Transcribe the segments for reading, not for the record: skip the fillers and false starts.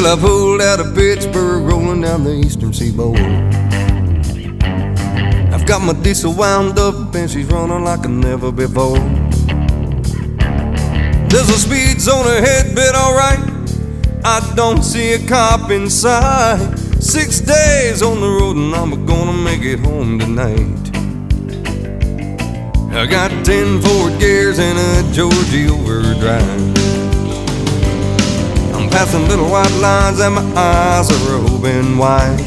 Well, I pulled out of Pittsburgh, rolling down the eastern seaboard. I've got my diesel wound up and she's running like never before. There's a speed zone ahead, but alright, I don't see a cop in sight. 6 days on the road and I'm gonna make it home tonight. I got 10 Ford gears and a Georgia overdrive. I'm passing little white lines and my eyes are open wide.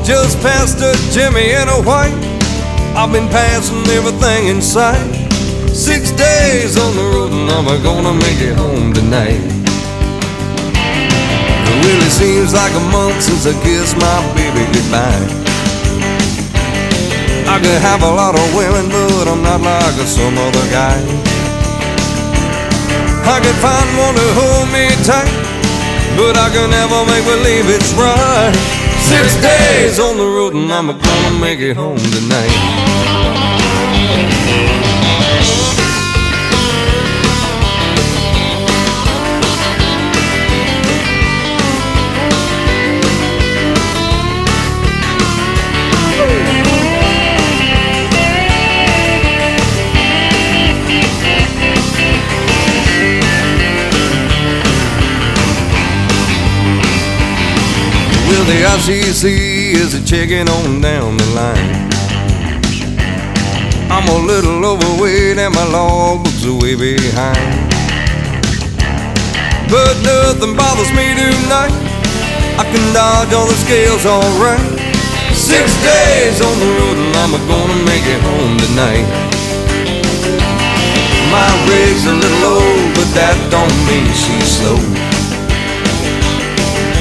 Just past a Jimmy and a white, I've been passing everything in sight. 6 days on the road and I'm gonna make it home tonight. It really seems like a month since I kissed my baby goodbye. I could have a lot of women, but I'm not like some other guy. I could find one to hold me tight, but I can never make believe it's right. 6 days on the road and I'm gonna make it home tonight. Well, the ICC is a checking on down the line. I'm a little overweight and my logbook's way behind, but nothing bothers me tonight. I can dodge all the scales alright. 6 days on the road and I'm gonna make it home tonight. My rig's a little old, but that don't mean she's slow.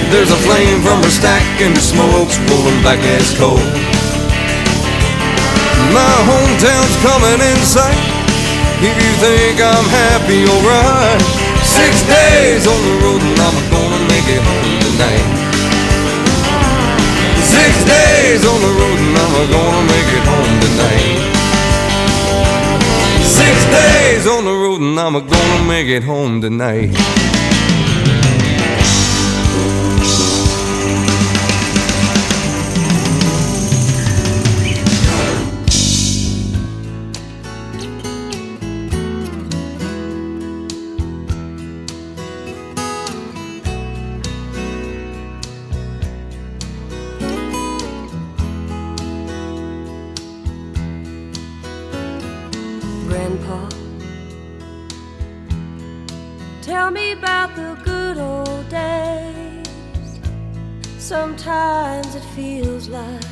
There's a flame from her stack and the smoke's pulling back as coal. My hometown's coming in sight. If you think I'm happy, alright. 6 days on the road and I'm gonna make it home tonight. 6 days on the road and I'm gonna make it home tonight. 6 days on the road and I'm gonna make it home tonight. Grandpa, tell me about the good old days. Sometimes it feels like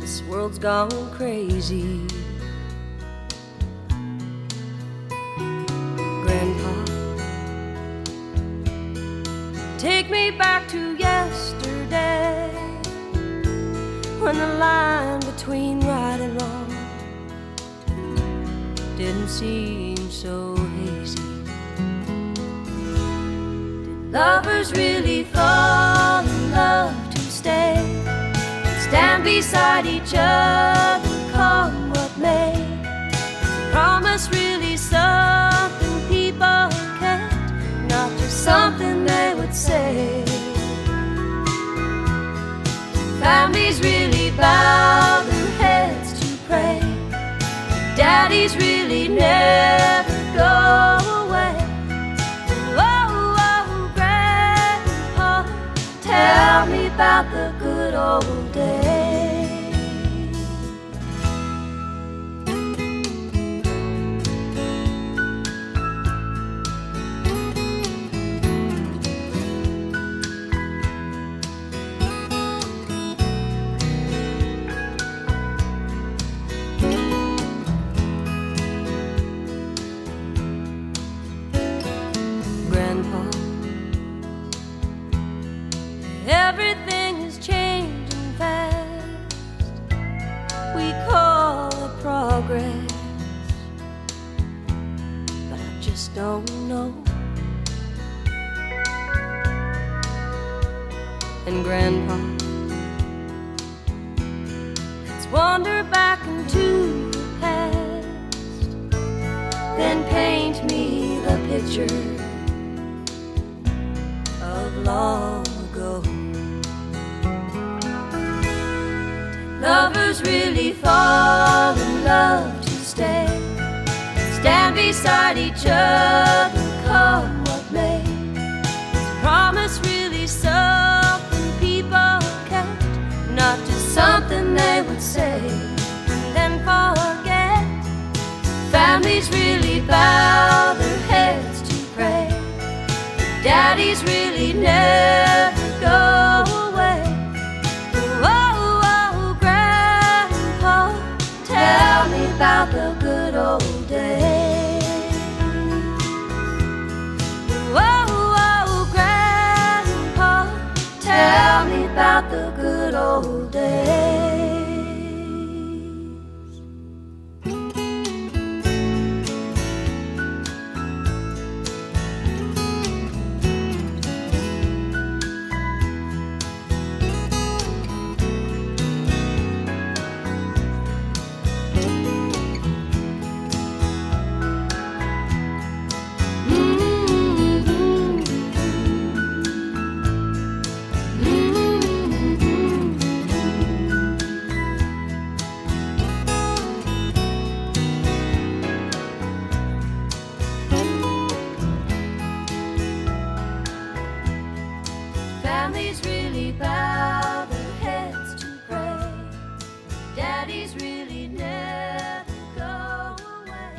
this world's gone crazy. Grandpa, take me back to yesterday, when the line between right and wrong didn't seem so hazy. Did lovers really fall in love to stay and stand beside each other, come what may? Is promise really something people can't, not just something they would say? Families really bow their heads to pray. Daddies really never go away. Oh, oh, Grandpa, tell me about the good old days. Everything is changing fast. We call it progress, but I just don't know. And Grandpa, let's wander back into the past, then paint me the picture long ago. Lovers really fall in love to stay, stand beside each other, come what may. Is a promise really something people kept, not just something they would say and then forget? Families really bow their heads to pray, daddies really never go away. Oh, oh, Grandpa, tell me about the good old days. Oh, oh, Grandpa, tell me about the good old days. Families really bow their heads to pray, daddies really never go away.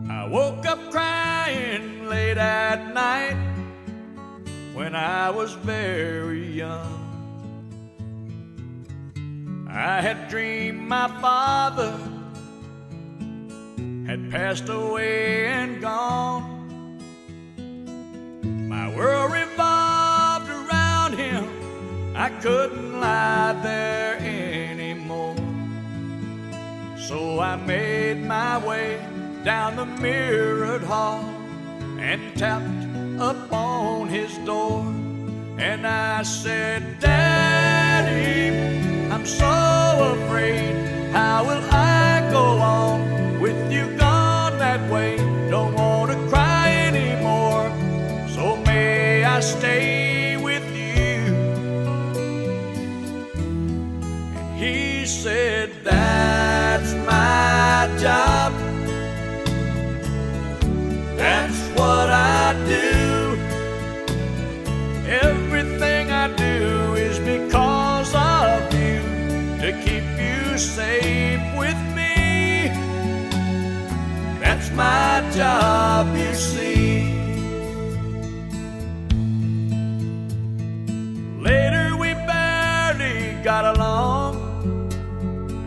I woke up crying late at night when I was very young. I had dreamed my father had passed away and gone. My world revolved around him, I couldn't lie there anymore. So I made my way down the mirrored hall and tapped upon his door. And I said, Daddy, I'm so afraid, how will I go on with you gone that way? Don't want to cry anymore, so may I stay with you? And he said, that's my job, that's what I do. Everything I do is because of you, to keep you safe with me. That's my job, you see. Later we barely got along,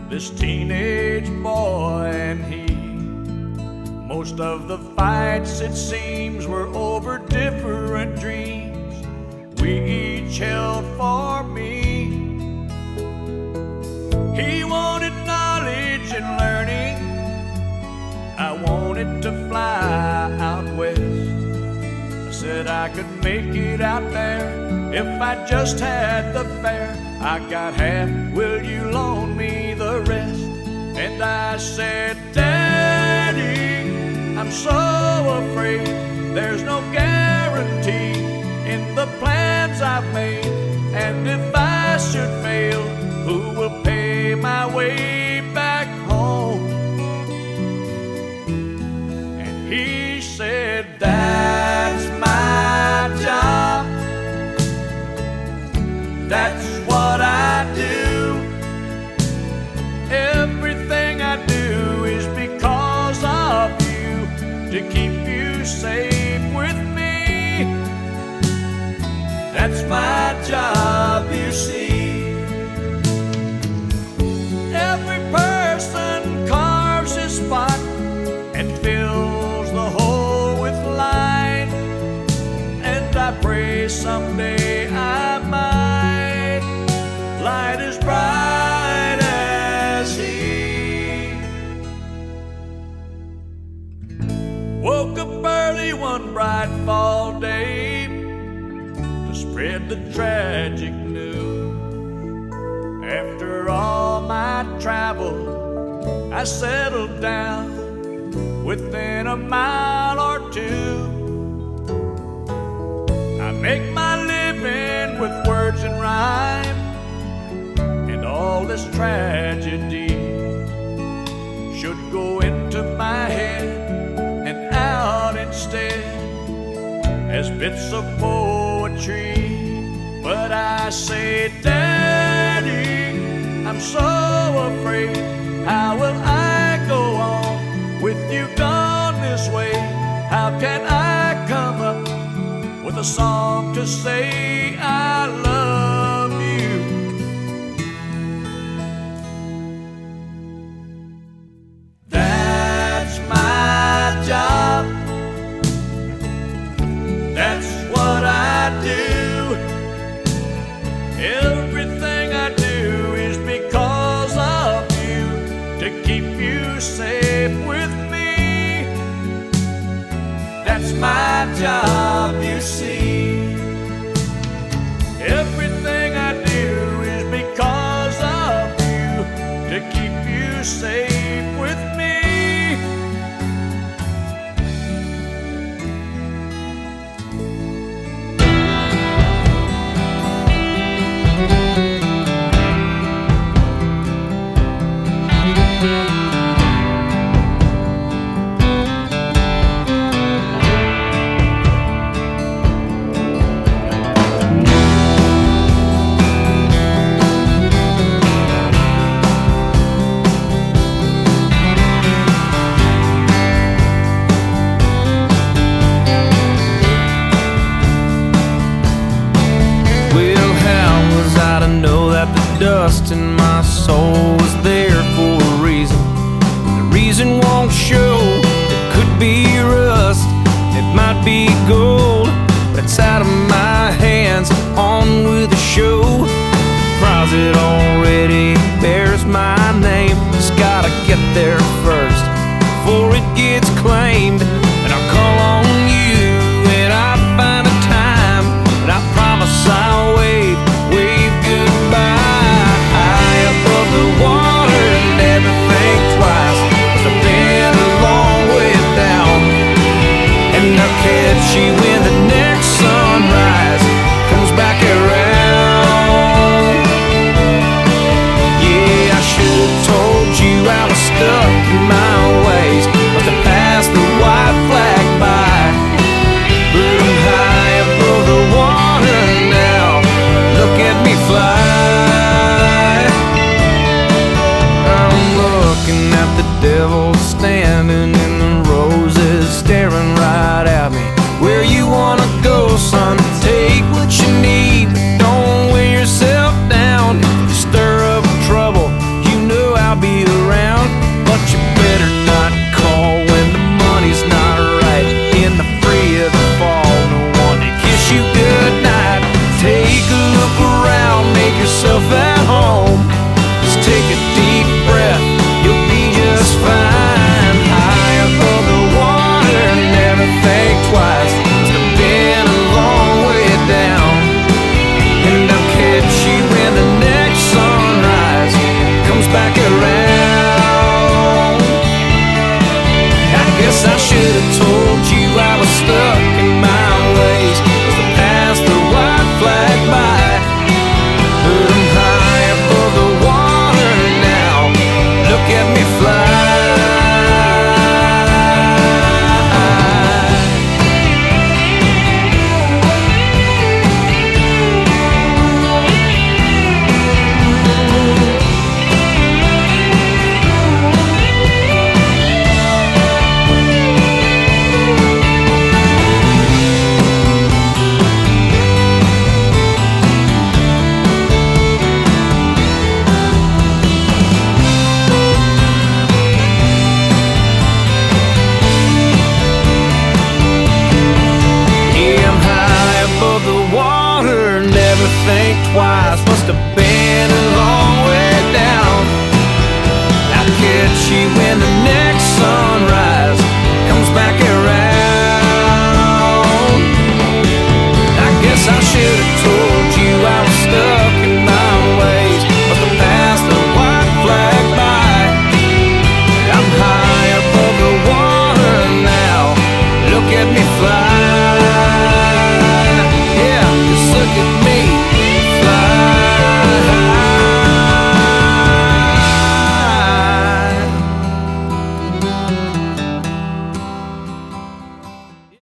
this teenage boy and he. Most of the fights, it seems, were over different dreams we each held for me. He wanted knowledge and learning, I wanted to fly out west. I said I could make it out there if I just had the fare. I got half, will you loan me the rest? And I said, Daddy, I'm so afraid there's no guarantee in the plans I've made. And if I should fail, who will pay my way back home? And he said, that's my job, that's what I do. Everything I do is because of you, to keep you safe with me. That's my job, you see. Every person carves his spot and fills the hole with light, and I pray someday I might light as bright as he. Woke up early one bright fall day to spread the tragic news. After all my travel, I settled down within a mile or two. I make my living with words and rhyme, and all this tragedy should go into my head and out instead as bits of poetry. But I say, Daddy, I'm so afraid. How will I go on with you gone this way? How can I come up with a song to say I love you? That's my job. That's what I do. Everything I do is because of you, to keep you safe with me. That's my job, you see. Everything I do is because of you, to keep you safe with me. Dust in my soul is there for a reason. The reason won't show. It could be rust, it might be gold, but it's out of my hands, on with the show. The prize it already bears my name. Just gotta get there first before it gets claimed. And I'll call on you when I find a time, and I promise I'll wave goodbye. Above the water, never think twice. I've been a long way down, and I'll catch you when the next sunrise comes back around. Yeah, I should have told you I was stuck in my ways, but to pass the white flag by. But I'm high above the water now. Look at me fly. Devil standing in the roses, staring right at me. Where you wanna go, son? Take what you need, but don't weigh yourself down. If you stir up trouble, you know I'll be around. But you better not call when the money's not right. In the free of the fall, no one to kiss you goodnight. Take a look around, make yourself at home. Just take a deep breath, you'll be just fine. High above the water, never think twice. It's been a long way down, and I'll catch you when the next sunrise comes back around. I guess I should have told you I was stuck in my ways, was to pass the white flag by. But I'm high above the water now. Look at me fly. Think twice, must have